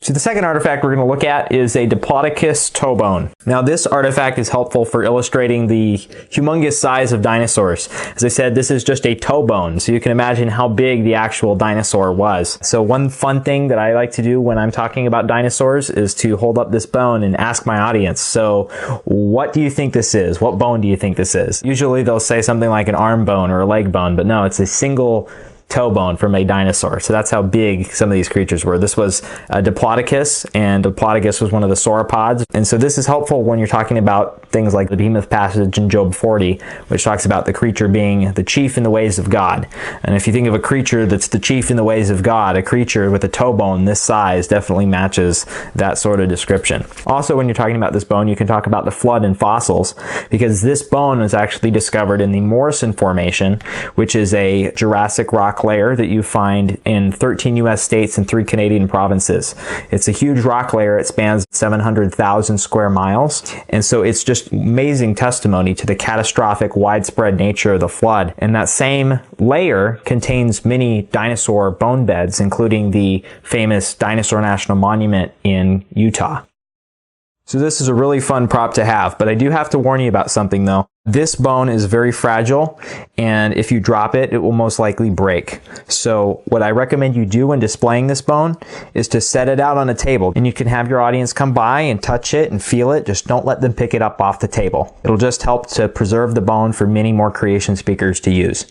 So the second artifact we're going to look at is a Diplodocus toe bone. Now this artifact is helpful for illustrating the humongous size of dinosaurs. As I said, this is just a toe bone, so you can imagine how big the actual dinosaur was. So one fun thing that I like to do when I'm talking about dinosaurs is to hold up this bone and ask my audience, so what do you think this is? What bone do you think this is? Usually they'll say something like an arm bone or a leg bone, but no, it's a single toe bone from a dinosaur. So that's how big some of these creatures were. This was a Diplodocus, and Diplodocus was one of the sauropods. And so this is helpful when you're talking about things like the behemoth passage in Job 40, which talks about the creature being the chief in the ways of God. And if you think of a creature that's the chief in the ways of God, a creature with a toe bone this size definitely matches that sort of description. Also, when you're talking about this bone, you can talk about the flood and fossils, because this bone was actually discovered in the Morrison Formation, which is a Jurassic rock layer that you find in 13 US states and 3 Canadian provinces. It's a huge rock layer. It spans 700,000 square miles. And so it's just amazing testimony to the catastrophic widespread nature of the flood. And that same layer contains many dinosaur bone beds, including the famous Dinosaur National Monument in Utah. So this is a really fun prop to have, but I do have to warn you about something though. This bone is very fragile, and if you drop it, it will most likely break. So what I recommend you do when displaying this bone is to set it out on a table, and you can have your audience come by and touch it and feel it. Just don't let them pick it up off the table. It'll just help to preserve the bone for many more creation speakers to use.